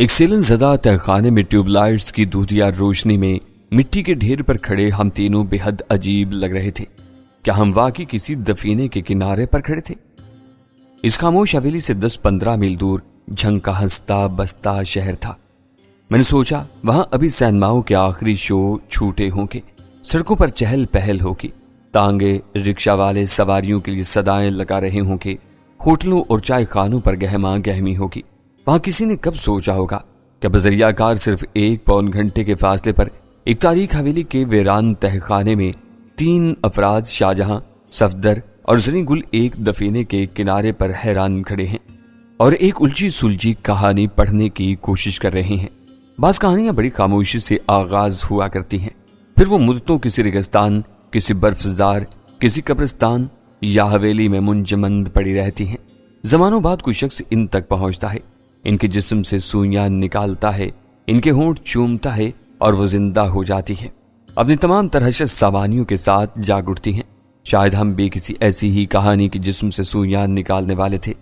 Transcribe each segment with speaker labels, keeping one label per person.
Speaker 1: ایک سیلن زدہ تہخانے میں ٹیوب لائٹس کی دودھیا روشنی میں مٹی کے ڈھیر پر کھڑے ہم تینوں بے حد عجیب لگ رہے تھے۔ کیا ہم واقعی کسی دفینے کے کنارے پر کھڑے تھے؟ اس خاموش حویلی سے 10-15 میل دور جھنگ کا ہنستا بستا شہر تھا۔ میں نے سوچا وہاں ابھی سینماؤں کے آخری شو چھوٹے ہوں گے، سڑکوں پر چہل پہل ہوگی، تانگے رکشہ والے سواریوں کے لیے صدائیں لگا رہے ہوں گے، ہوٹلوں اور چائے خانوں پر گہما گہمی ہوگی۔ وہاں کسی نے کب سوچا ہوگا کہ بذریعہ کار صرف 1 گھنٹے کے فاصلے پر ایک تاریخ حویلی کے ویران تہخانے میں 3 افراد شاہجہاں، صفدر اور زریں گل ایک دفینے کے کنارے پر حیران کھڑے ہیں اور ایک الجھی سلجھی کہانی پڑھنے کی کوشش کر رہے ہیں۔ بعض کہانیاں بڑی خاموشی سے آغاز ہوا کرتی ہیں، پھر وہ مدتوں کسی ریگستان، کسی برف زار، کسی قبرستان یا حویلی میں منجمد پڑی رہتی ہیں۔ زمانوں بعد کوئی شخص ان تک پہنچتا ہے، ان کے جسم سے سوئیاں نکالتا ہے، ان کے ہونٹ چومتا ہے اور وہ زندہ ہو جاتی ہے، اپنی تمام ترہشت سوانیوں کے ساتھ جاگ اٹھتی ہیں۔ شاید ہم بھی کسی ایسی ہی کہانی کے جسم سے سوئیاں نکالنے والے تھے،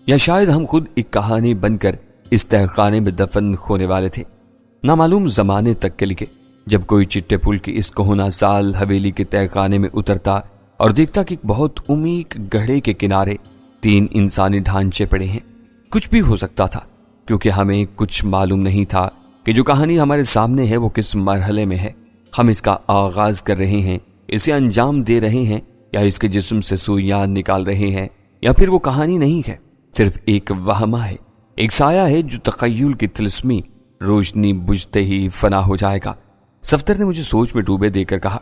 Speaker 1: یا شاید ہم خود ایک کہانی بن کر اس تہخانے میں دفن ہونے والے تھے، نامعلوم زمانے تک کے لیے۔ جب کوئی چٹے پل کی اس کوہنا سال حویلی کے تہخانے میں اترتا اور دیکھتا کہ ایک بہت عمیق گڑھے کے کنارے 3 انسانی ڈھانچے پڑے ہیں، کچھ بھی ہو سکتا تھا، کیونکہ ہمیں کچھ معلوم نہیں تھا کہ جو کہانی ہمارے سامنے ہے وہ کس مرحلے میں ہے۔ ہم اس کا آغاز کر رہے ہیں، اسے انجام دے رہے ہیں، یا اس کے جسم سے سوئیاں نکال رہے ہیں، یا پھر وہ کہانی نہیں ہے، صرف ایک وہمہ ہے، ایک سایہ ہے جو تخیل کی طلسمی روشنی بجھتے ہی فنا ہو جائے گا۔ صفدر نے مجھے سوچ میں ڈوبے دے کر کہا،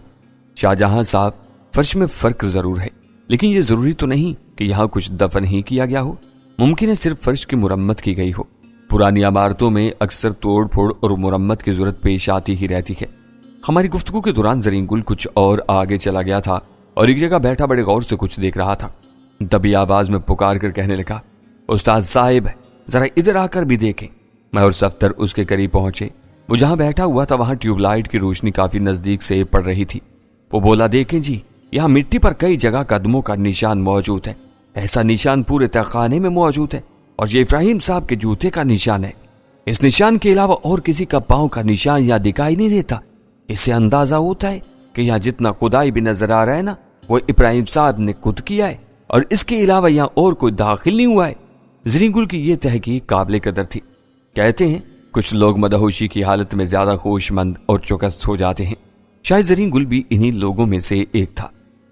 Speaker 1: شاہجہاں صاحب، فرش میں فرق ضرور ہے، لیکن یہ ضروری تو نہیں کہ یہاں کچھ دفن ہی کیا گیا ہو۔ ممکن ہے صرف فرش کی مرمت کی گئی ہو۔ پرانی عمارتوں میں اکثر توڑ پھوڑ اور مرمت کی ضرورت پیش آتی ہی رہتی ہے۔ ہماری گفتگو کے دوران زریں گل کچھ اور آگے چلا گیا تھا اور ایک جگہ بیٹھا بڑے غور سے کچھ دیکھ رہا تھا۔ دبی آواز میں پکار کر کہنے لگا، استاد صاحب، ذرا ادھر آ کر بھی دیکھیں۔ میں اور صفدر اس کے قریب پہنچے۔ وہ جہاں بیٹھا ہوا تھا وہاں ٹیوب لائٹ کی روشنی کافی نزدیک سے پڑ رہی تھی۔ وہ بولا، دیکھیں جی، یہاں مٹی پر کئی جگہ قدموں کا نشان موجود ہے۔ ایسا نشان پورے تہخانے میں موجود ہے، اور یہ ابراہیم صاحب کے جوتے کا نشان ہے۔ اس نشان کے علاوہ اور کسی کا پاؤں کا نشان یہاں دکھائی نہیں دیتا۔ اس سے اندازہ ہوتا ہے کہ یہاں جتنا کھدائی بھی نظر آ رہا ہے نا، وہ ابراہیم صاحب نے خود کیا ہے، اور اس کے علاوہ یہاں اور کوئی داخل نہیں ہوا ہے۔ زریں گل کی یہ تحقیق قابل قدر تھی۔ کہتے ہیں کچھ لوگ مدہوشی کی حالت میں زیادہ خوش مند اور چوکس ہو جاتے ہیں، شاید زریں گل بھی انہی لوگوں میں سے ایک تھا۔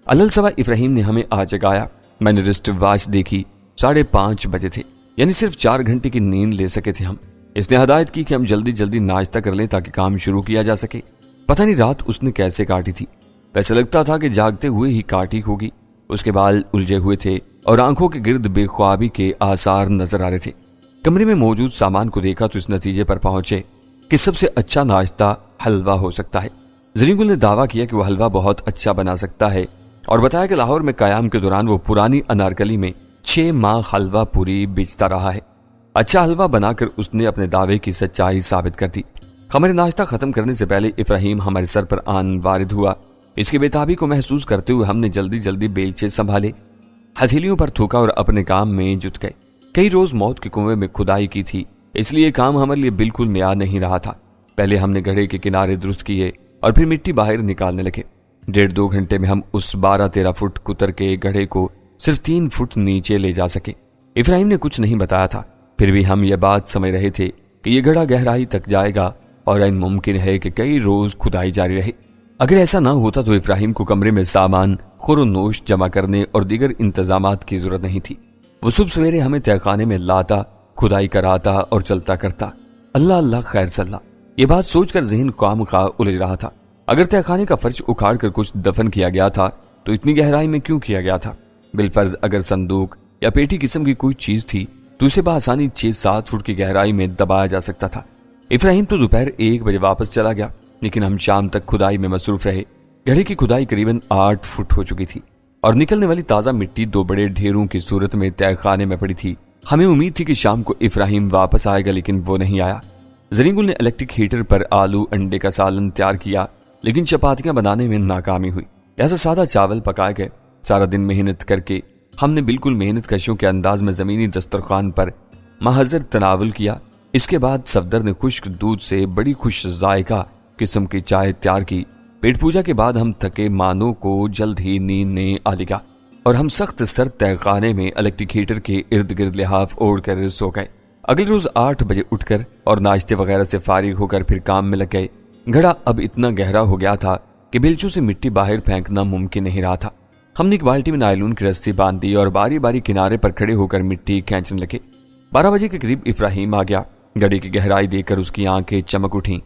Speaker 1: الالصبح ابراہیم نے ہمیں آ جگایا۔ میں نے رسٹ واچ دیکھی، 5:30 بجے تھے، یعنی صرف 4 گھنٹے کی نیند لے سکے تھے ہم۔ اس نے ہدایت کی کہ ہم جلدی جلدی ناشتہ کر لیں تاکہ کام شروع کیا جا سکے۔ پتہ نہیں رات اس نے کیسے کاٹی تھی، ویسے لگتا تھا کہ جاگتے ہوئے ہی کاٹی ہوگی۔ اس کے بال الجھے ہوئے تھے اور آنکھوں کے گرد بے خوابی کے آثار نظر آ رہے تھے۔ کمرے میں موجود سامان کو دیکھا تو اس نتیجے پر پہنچے کہ سب سے اچھا ناشتہ حلوہ ہو سکتا ہے۔ زریں گل نے دعویٰ کیا کہ وہ حلوہ بہت اچھا بنا سکتا ہے، اور بتایا کہ لاہور میں قیام کے دوران وہ پرانی انارکلی میں 6 ماہ حلوہ پوری بیچتا رہا ہے۔ اچھا حلوہ بنا کر اس نے اپنے دعوے کی سچائی ثابت کر دی۔ ہمارے ناشتہ ختم کرنے سے پہلے ابراہیم ہمارے سر پر آن وارد ہوا۔ اس کی بے تابی کو محسوس کرتے ہوئے ہم نے جلدی جلدی بیلچے سنبھالے، ہتھیلیوں پر تھوکا اور اپنے کام میں جٹ گئے۔ کئی روز موت کے کنویں میں کھدائی کی تھی، اس لیے کام ہمارے لیے بالکل نیا نہیں رہا تھا۔ پہلے ہم نے گڑھے کے کنارے درست کیے اور پھر مٹی باہر نکالنے لگے۔ 1.5-2 گھنٹے میں ہم اس 12-13 فٹ کتر کے گڑھے کو صرف 3 فٹ نیچے لے جا سکے۔ ابراہیم نے کچھ نہیں بتایا تھا، پھر بھی ہم یہ بات سمجھ رہے تھے کہ یہ گڑھا گہرائی تک جائے گا اور این ممکن ہے کہ کئی روز کھدائی جاری رہے۔ اگر ایسا نہ ہوتا تو ابراہیم کو کمرے میں سامان خور و نوش جمع کرنے اور دیگر انتظامات کی ضرورت نہیں تھی۔ وہ صبح سویرے ہمیں تہخانے میں لاتا، کھدائی کراتا اور چلتا کرتا۔ اللہ اللہ خیر صلاح۔ یہ بات سوچ کر ذہن خواہ مخواہ الجھ رہا تھا۔ اگر تہخانے کا فرش اکھاڑ کر کچھ دفن کیا گیا تھا تو اتنی گہرائی میں کیوں کیا گیا تھا؟ بالفرض اگر صندوق یا پیٹی قسم کی کوئی چیز تھی تو اسے بآسانی 6-7 فٹ کی گہرائی میں دبایا جا سکتا تھا۔ ابراہیم تو دوپہر 1 بجے واپس چلا گیا، لیکن ہم شام تک کھدائی میں مصروف رہے۔ گڑھے کی کھدائی قریباً 8 فٹ ہو چکی تھی اور نکلنے والی تازہ مٹی 2 بڑے ڈھیروں کی صورت میں تہخانے میں پڑی تھی۔ ہمیں امید تھی کہ شام کو ابراہیم واپس آئے گا، لیکن وہ نہیں آیا۔ زریں گل نے الیکٹرک ہیٹر پر آلو انڈے کا سالن تیار کیا، لیکن چپاتیاں بنانے میں ناکامی ہوئی، لہذا سادہ چاول پکائے گئے۔ سارا دن محنت کر کے ہم نے بالکل محنت کشوں کے انداز میں زمینی دسترخوان پر محضر تناول کیا۔ اس کے بعد صفدر نے خشک دودھ سے بڑی خوش ذائقہ قسم کی چائے تیار کی۔ پیٹ پوجا کے بعد ہم تھکے مانوں کو جلد ہی نیند نے آ لگا اور ہم سخت سرد تہ خانے میں الیکٹرک ہیٹر کے ارد گرد لحاف اوڑھ کر سو گئے۔ اگلے روز 8 بجے اٹھ کر اور ناشتے وغیرہ سے فارغ ہو کر پھر کام میں لگ گئے۔ گھڑا اب اتنا گہرا ہو گیا تھا کہ بیلچوں سے مٹی باہر پھینکنا ممکن نہیں رہا تھا۔ ہم نے ایک بالٹی میں نائلون کی رسی باندھ دی اور باری باری کنارے پر کھڑے ہو کر مٹی کھینچنے لگے۔ 12 بجے کے قریب ابراہیم آ گیا۔ گڑھے کی گہرائی دیکھ کر اس کی آنکھیں چمک اٹھیں۔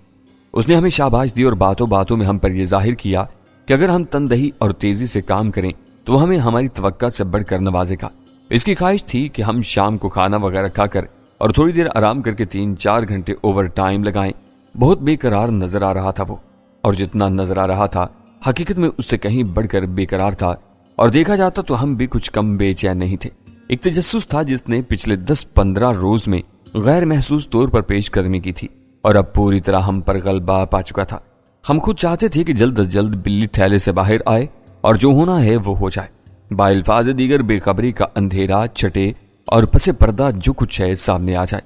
Speaker 1: اس نے ہمیں شاباش دی اور باتوں باتوں میں ہم پر یہ ظاہر کیا کہ اگر ہم تندہی اور تیزی سے کام کریں تو وہ ہمیں ہماری توقع سے بڑھ کر نوازے گا۔ اس کی خواہش تھی کہ ہم شام کو کھانا وغیرہ کھا کر اور تھوڑی دیر آرام کر کے 3-4 گھنٹے اوور ٹائم لگائیں۔ بہت بے قرار نظر آ رہا تھا وہ، اور جتنا نظر آ رہا تھا حقیقت میں اس سے کہیں بڑھ کر بے قرار تھا، اور دیکھا جاتا تو ہم بھی کچھ کم بے چین نہیں تھے۔ ایک تجسس تھا جس نے پچھلے 10-15 روز میں غیر محسوس طور پر پیش قدمی کی تھی اور اب پوری طرح ہم پر غلبہ پا چکا تھا۔ ہم خود چاہتے تھے کہ جلد از جلد بلی تھیلے سے باہر آئے اور جو ہونا ہے وہ ہو جائے۔ بالفاظ دیگر بے خبری کا اندھیرا چھٹے اور پس پردہ جو کچھ ہے سامنے آ جائے۔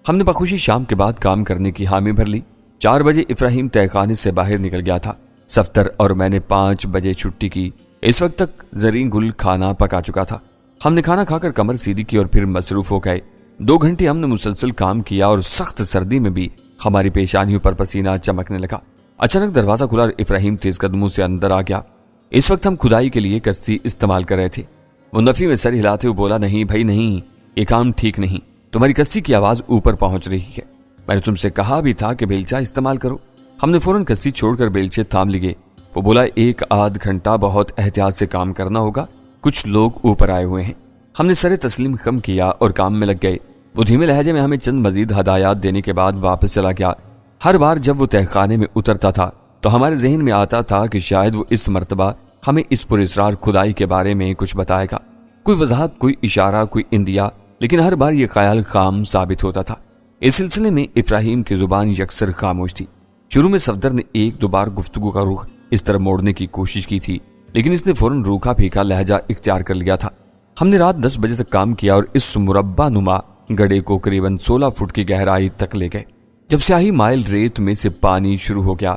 Speaker 1: ہم نے بخوشی شام کے بعد کام کرنے کی حامی بھر لی۔ 4 بجے ابراہیم تہ خانے سے باہر نکل گیا تھا۔ صفدر اور میں نے 5 بجے چھٹی کی۔ اس وقت تک زریں گل کھانا پکا چکا تھا۔ ہم نے کھانا کھا کر کمر سیدھی کی اور پھر مصروف ہو گئے۔ 2 گھنٹے ہم نے مسلسل کام کیا اور سخت سردی میں بھی ہماری پیشانیوں پر پسینہ چمکنے لگا۔ اچانک دروازہ کھلا اور ابراہیم تیز قدموں سے اندر آ گیا۔ اس وقت ہم کھدائی کے لیے کشتی استعمال کر رہے تھے۔ وہ نفی میں سر ہلاتے ہوئے بولا، نہیں بھائی نہیں، یہ کام ٹھیک نہیں، تمہاری کشتی کی آواز اوپر پہنچ رہی ہے۔ میں نے تم سے کہا بھی تھا کہ بیلچہ استعمال کرو۔ ہم نے فوراً کشتی چھوڑ کر بیلچے تھام لیے۔ وہ بولا، 1-8 گھنٹہ بہت احتیاط سے کام کرنا ہوگا، کچھ لوگ اوپر آئے ہوئے ہیں۔ ہم نے سر تسلیم خم کیا اور کام میں لگ گئے۔ وہ دھیمے لہجے میں ہمیں چند مزید ہدایات دینے کے بعد واپس چلا گیا۔ ہر بار جب وہ تہ خانے میں اترتا تھا تو ہمارے ذہن میں آتا تھا کہ شاید وہ اس مرتبہ ہمیں اس پراسرار کھدائی کے بارے میں کچھ بتائے گا، کوئی وضاحت، کوئی اشارہ، کوئی اندیا، لیکن ہر بار یہ خیال خام ثابت ہوتا تھا۔ اس سلسلے میں ابراہیم کی زبان یکسر خاموش تھی۔ شروع میں صفدر نے 1-2 بار گفتگو کا رخ اس طرح موڑنے کی کوشش کی تھی، لیکن اس نے فوراً روکھا پھیکا لہجہ اختیار کر لیا تھا۔ ہم نے رات 10 بجے تک کام کیا اور اس مربع نما گڑھے کو قریباً 16 فٹ کی گہرائی تک لے گئے۔ جب سیاہی مائل ریت میں سے پانی شروع ہو گیا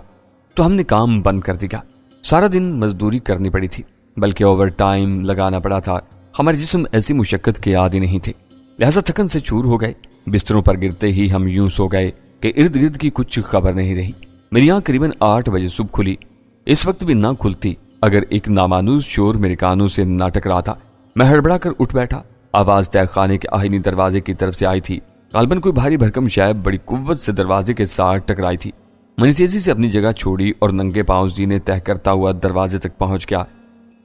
Speaker 1: تو ہم نے کام بند کر دیا۔ سارا دن مزدوری کرنی پڑی تھی، بلکہ اوور ٹائم لگانا پڑا تھا۔ ہمارے جسم ایسی مشقت کے عادی نہیں تھے، لہذا تھکن سے چور ہو گئے۔ بستروں پر گرتے ہی ہم یوں سو گئے کہ ارد گرد کی کچھ خبر نہیں رہی۔ میری آنکھ قریباً 8 بجے صبح کھلی۔ اس وقت بھی نہ کھلتی اگر ایک نامانوس شور میرے کانوں سے نہ ٹکرا تھا۔ میں ہڑبڑا کر اٹھ بیٹھا۔ آواز تہ خانے کے آہنی دروازے کی طرف سے آئی تھی۔ غالباً کوئی بھاری بھرکم شے بڑی قوت سے دروازے کے ساتھ ٹکرائی تھی۔ میں نے تیزی سے اپنی جگہ چھوڑی اور ننگے پاؤں زینے تہ کرتا ہوا دروازے تک پہنچ گیا۔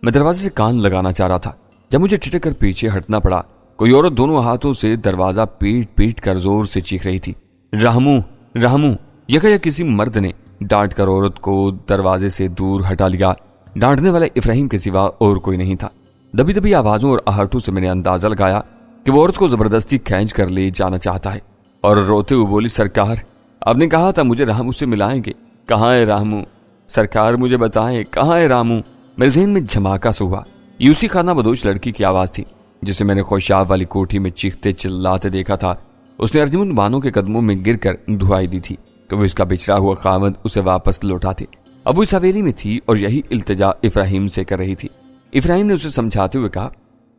Speaker 1: میں دروازے سے کان لگانا چاہ رہا تھا جب مجھے ٹھٹک کر پیچھے ہٹنا پڑا۔ کوئی عورت دونوں ہاتھوں سے دروازہ پیٹ پیٹ کر زور سے چیخ رہی تھی، رحمو رحمو۔ یکا یک کسی مرد نے ڈانٹ کر عورت کو دروازے سے دور ہٹا لیا۔ ڈانٹنے والا ابراہیم کے سوا اور کوئی نہیں تھا۔ دبی دبی آوازوں اور آہٹوں سے میں نے اندازہ لگایا کہ وہ عورت کو زبردستی کھینچ کر لے جانا چاہتا ہے، اور روتے ہوئے بولی، سرکار آپ نے کہا تھا مجھے رامو سے ملائیں گے، کہاں ہے رامو؟ سرکار مجھے بتائیں کہاں ہے رامو؟ میرے ذہن میں جھماکا سا ہوا۔ یہ اسی خانہ بدوش لڑکی کی آواز تھی جسے میں نے خوشاب والی کوٹھی میں چیختے چلاتے دیکھا تھا۔ اس نے ارجمند بانو کے قدموں میں گر کر دعائی دی تھی کہ وہ اس کا بچھڑا ہوا خاوند اسے واپس لوٹا دے۔ اب وہ اس حویلی میں تھی اور یہی التجا ابراہیم سے کر رہی تھی۔ ابراہیم نے اسے سمجھاتے ہوئے کہا،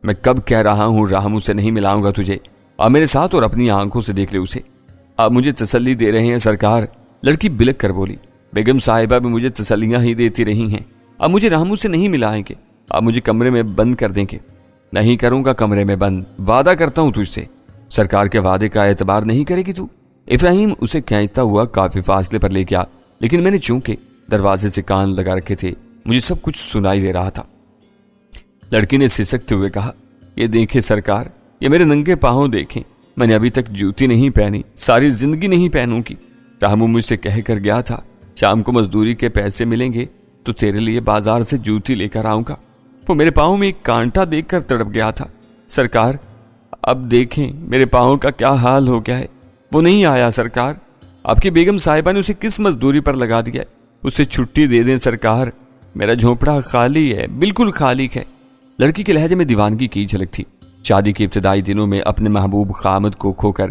Speaker 1: میں کب کہہ رہا ہوں رامو سے نہیں ملاؤں گا تجھے، آپ میرے ساتھ اور اپنی آنکھوں سے دیکھ لے اسے۔ آپ مجھے تسلی دے رہے ہیں سرکار؟ لڑکی بلک کر بولی، بیگم صاحبہ بھی مجھے تسلیاں ہی دیتی رہی ہیں، آپ مجھے رامو سے نہیں ملائیں گے، آپ مجھے کمرے میں بند کر دیں گے۔ نہیں کروں گا کمرے میں بند، وعدہ کرتا ہوں تجھ سے۔ سرکار کے وعدے کا اعتبار نہیں کرے گی تو؟ ابراہیم اسے کھینچتا ہوا کافی فاصلے پر لے گیا، لیکن میں نے چونکہ دروازے سے کان لگا رکھے تھے مجھے سب کچھ سنائی دے رہا تھا۔ لڑکی نے سسکتے ہوئے کہا، یہ دیکھیں سرکار، یہ میرے ننگے پاؤں دیکھیں، میں نے ابھی تک جوتی نہیں پہنی، ساری زندگی نہیں پہنوں گی۔ رامو مجھ سے کہہ کر گیا تھا شام کو مزدوری کے پیسے ملیں گے تو تیرے لیے بازار سے جوتی لے کر آؤں گا۔ وہ میرے پاؤں میں ایک کانٹا دیکھ کر تڑپ گیا تھا۔ سرکار اب دیکھیں میرے پاؤں کا کیا حال ہو گیا ہے۔ وہ نہیں آیا سرکار، آپ کی بیگم صاحبہ نے اسے کس مزدوری پر لگا دیا ہے، اسے چھٹی دے دیں سرکار، میرا جھونپڑا خالی ہے، بالکل خالی ہے۔ لڑکی کے لہجے میں دیوانگی کی جھلک تھی۔ شادی کے ابتدائی دنوں میں اپنے محبوب خامد کو کھو کر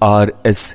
Speaker 1: R.S.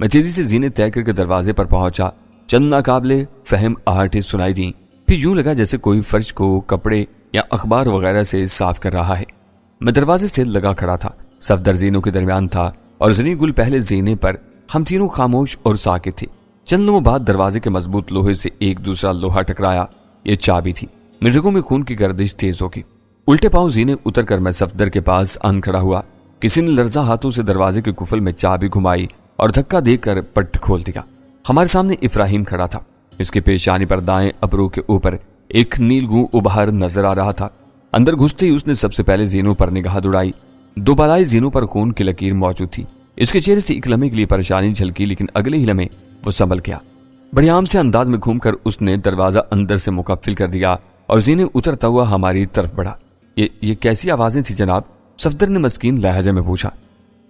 Speaker 1: میں تیزی سے زینے طے کر کے دروازے پر پہنچا۔ چند ناقابل فہم آہٹیں سنائی دیں، پھر یوں لگا جیسے کوئی فرش کو کپڑے یا اخبار وغیرہ سے صاف کر رہا ہے۔ میں دروازے سے لگا کھڑا تھا، صفدر زینوں کے درمیان تھا اور زریں گل پہلے زینے پر۔ ہم تینوں خاموش اور ساکت تھے۔ چند لمحوں بعد دروازے کے مضبوط لوہے سے ایک دوسرا لوہا ٹکرایا۔ یہ چابی تھی۔ میرے رگوں میں خون کی گردش تیز ہو گئی۔ الٹے پاؤں زینے اتر کر میں صفدر کے پاس آن کھڑا ہوا۔ کسی نے لرزاں ہاتھوں سے دروازے کے قفل میں چابی گھمائی اور دھکا دے کر پٹ کھول دیا۔ ہمارے سامنے افراہیم کھڑا تھا۔ اس کے پیشانی پر دائیں ابرو کے اوپر ایک نیلگوں ابہار نظر آ رہا تھا۔ اندر گھستے ہی اس نے سب سے پہلے زینوں پر نگاہ دوڑائی۔ دو بالائی زینوں پر خون کی لکیر موجود تھی۔ اس کے چہرے سے ایک لمحے کے لیے پریشانی جھلکی، لیکن اگلے ہی لمحے وہ سنبھل گیا۔ بڑے عام سے انداز میں گھوم کر اس نے دروازہ اندر سے مقفل کر دیا اور زینے اترتا ہوا ہماری طرف بڑھا۔ یہ کیسی آوازیں تھی جناب؟ صفدر نے مسکین لہجے میں پوچھا۔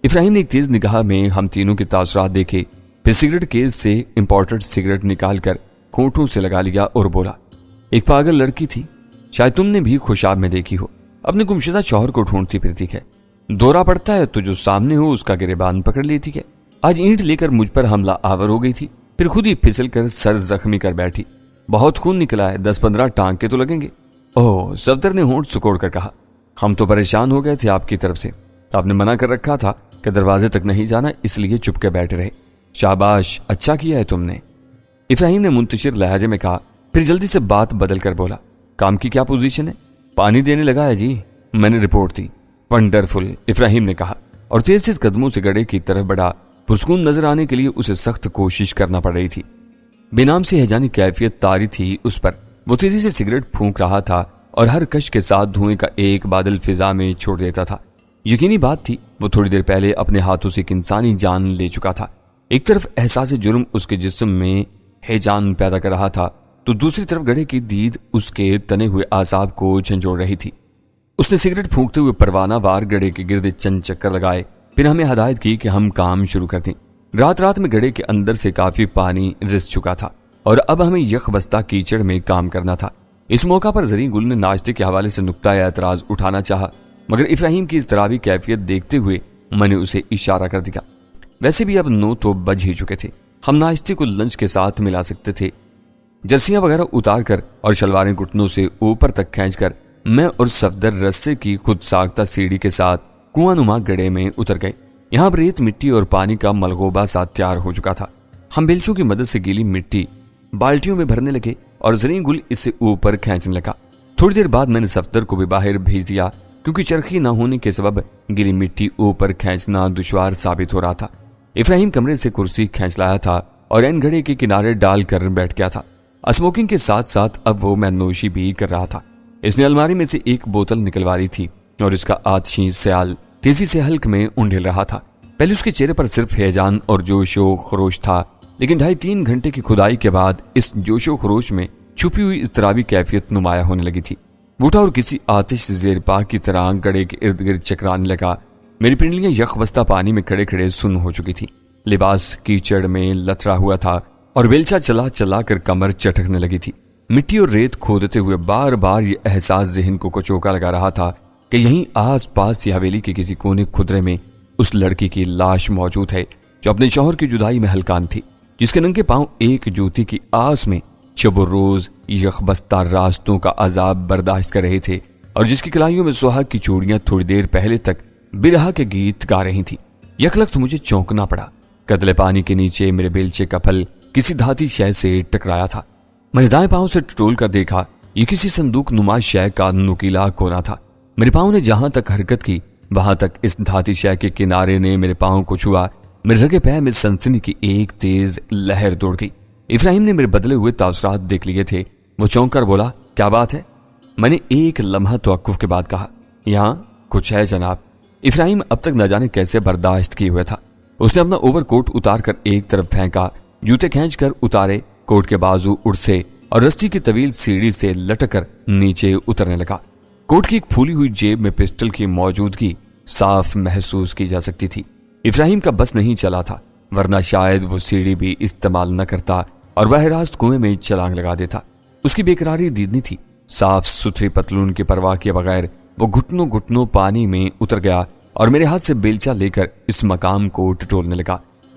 Speaker 1: افراہیم نے ایک تیز نگاہ میں ہم تینوں کے تاثرات دیکھے، پھر سگریٹ کیس سے امپورٹڈ سگریٹ نکال کر ہونٹوں سے لگا لیا اور بولا، ایک پاگل لڑکی تھی، شاید تم نے بھی خوشاب میں دیکھی ہو، اپنے گمشدہ شوہر کو ڈھونڈتی پھرتی ہے، دورہ پڑتا ہے تو جو سامنے ہو اس کا گریبان پکڑ لیتی ہے۔ آج اینٹ لے کر مجھ پر حملہ آور ہو گئی تھی، پھر خود ہی پھسل کر سر زخمی کر بیٹھی۔ بہت خون نکلا ہے، 10-15 ٹانکے تو لگیں گے۔ اوہ، صفدر نے ہونٹ سکوڑ کر کہا، ہم تو پریشان ہو گئے تھے آپ کی طرف سے، آپ نے منع کر رکھا تھا کہ دروازے تک نہیں جانا، اس لیے چپ کے بیٹھے رہے۔ شاباش، اچھا کیا ہے تم نے، افراہیم نے منتشر لہجے میں کہا، پھر جلدی سے بات بدل کر بولا، کام کی کیا پوزیشن ہے؟ پانی دینے لگا ہے جی، میں نے رپورٹ دی۔ ونڈرفل، افراہیم نے کہا اور تیز تیز قدموں سے گڑھے کی طرف بڑھا۔ پرسکون نظر آنے کے لیے اسے سخت کوشش کرنا پڑ رہی تھی۔ بے نام سے ہیجانی کیفیت طاری تھی اس پر۔ وہ تیزی سے سگریٹ پھونک رہا تھا اور ہر کش کے ساتھ دھوئیں کا ایک بادل فضا میں چھوڑ دیتا تھا۔ یقینی بات تھی وہ تھوڑی دیر پہلے اپنے ہاتھوں سے ایک انسانی جان لے چکا تھا۔ ایک طرف احساس جرم اس کے جسم میں ہیجان پیدا کر رہا تھا تو دوسری طرف گڑھے کی دید اس کے تنے ہوئے اعصاب کو جھنجھوڑ رہی تھی۔ اس نے سگریٹ پھونکتے ہوئے پروانہ وار گڑھے کے گرد چند چکر لگائے، پھر ہمیں ہدایت کی کہ ہم کام شروع کر دیں۔ رات میں گڑھے کے اندر سے کافی پانی رس چکا تھا اور اب ہمیں یک بستہ کیچڑ میں کام کرنا تھا۔ اس موقع پر زریں گل نے ناشتے کے حوالے سے نقطہ اعتراض اٹھانا چاہا، مگر افراہیم کی اضطرابی کیفیت دیکھتے ہوئے میں نے اسے اشارہ کر دیا۔ ویسے بھی اب 9 تو بج ہی چکے تھے، ہم ناشتے کو لنچ کے ساتھ ملا سکتے تھے۔ جرسیاں وغیرہ اتار کر اور شلواریں گھٹنوں سے اوپر تک کھینچ کر میں اور صفدر رسے کی خود ساختہ سیڑھی کے ساتھ کنواں نما گڑھے میں اتر گئے۔ یہاں ریت، مٹی اور پانی کا ملغوبہ سا تیار ہو چکا تھا۔ ہم بیلچوں کی مدد سے گیلی مٹی بالٹیوں میں بھرنے لگے اور زریں گل اسے اوپر کھینچنے لگا۔ تھوڑی دیر بعد میں نے صفدر کو بھی باہر بھیج دیا کیونکہ چرخی نہ ہونے کے سبب گیلی مٹی اوپر کھینچنا دشوار ثابت ہو رہا تھا۔ افراہیم کمرے سے کرسی کھینچ لایا تھا اور این گڑھے کے کنارے ڈال کر بیٹھ گیا تھا۔ اسموکنگ کے ساتھ ساتھ اب وہ میں نوشی بھی کر رہا تھا۔ اس نے الماری میں سے ایک بوتل نکلوا لی تھی اور اس کا آتشی سیال تیزی سے حلق میں انڈھل رہا تھا۔ پہلے اس کے چہرے پر صرف ہیجان اور جوش و خروش تھا، لیکن 2.5-3 گھنٹے کی کھدائی کے بعد اس جوش و خروش میں چھپی ہوئی اضطرابی کیفیت نمایاں ہونے لگی تھی۔ بوٹا اور کسی آتش زیر پا کی طرح گڑھے کے ارد گرد چکرانے لگا۔ میری پنڈلیاں یک بستہ پانی میں کھڑے کھڑے سن ہو چکی تھی، لباس کیچڑ میں لترا ہوا تھا اور بیلچا چلا چلا کر کمر چٹکنے لگی تھی۔ مٹی اور ریت کھودتے ہوئے بار بار یہ احساس ذہن کو کچوکا لگا رہا تھا کہ یہیں آس پاس یا حویلی کے کسی کونے خدرے میں اس لڑکی کی لاش موجود ہے جو اپنے شوہر کی جدائی میں ہلکان تھی، جس کے ننگے پاؤں ایک جوتی کی آس میں شب و روز یکبستہ راستوں کا عذاب برداشت کر رہے تھے اور جس کی کلائیوں میں سہاگ کی چوڑیاں تھوڑی دیر پہلے تک برہا کے گیت گا رہی تھیں۔ یکلخت مجھے چونکنا پڑا۔ قدلے پانی کے نیچے میرے بیلچے کا پھل کسی دھاتی شے سے ٹکرایا تھا۔ میں نے دائیں پاؤں سے ٹٹول کر دیکھا، یہ کسی صندوق نما شے کا نکیلا کونا تھا۔ میرے پاؤں نے جہاں تک حرکت کی وہاں تک اس دھاتی شے کے کنارے نے میرے پاؤں کو چھوا۔ میرے رگے پے میں سنسنی کی ایک تیز لہر دوڑ گئی۔ افراہیم نے میرے بدلے ہوئے تاثرات دیکھ لیے تھے۔ وہ چونک کر بولا، کیا بات ہے؟ میں نے ایک لمحہ توقف کے بعد کہا، یہاں کچھ ہے جناب۔ افراہیم اب تک نہ جانے کیسے برداشت کیے ہوئے تھا۔ اس نے اپنا اوور کوٹ اتار کر ایک طرف پھینکا، جوتے کھینچ کر اتارے، کوٹ کے بازو اڑسے اور رسی کی طویل سیڑھی سے لٹک کر نیچے اترنے لگا۔ کوٹ کی ایک پھولی ہوئی جیب میں پسٹل کی موجودگی صاف محسوس کی جا سکتی تھی۔ افراہیم کا بس نہیں چلا تھا، ورنہ شاید وہ سیڑھی بھی استعمال نہ کرتا اور براہ راست کنویں میں چھلانگ لگا دیتا۔ اس کی بےقراری دیدنی تھی۔ صاف ستھری پتلون کی پرواہ کیے بغیر وہ گھٹنوں گھٹنوں پانی میں اتر گیا اور میرے ہاتھ سے بیلچا لے کر اس مقام کو ٹٹولنے لگا۔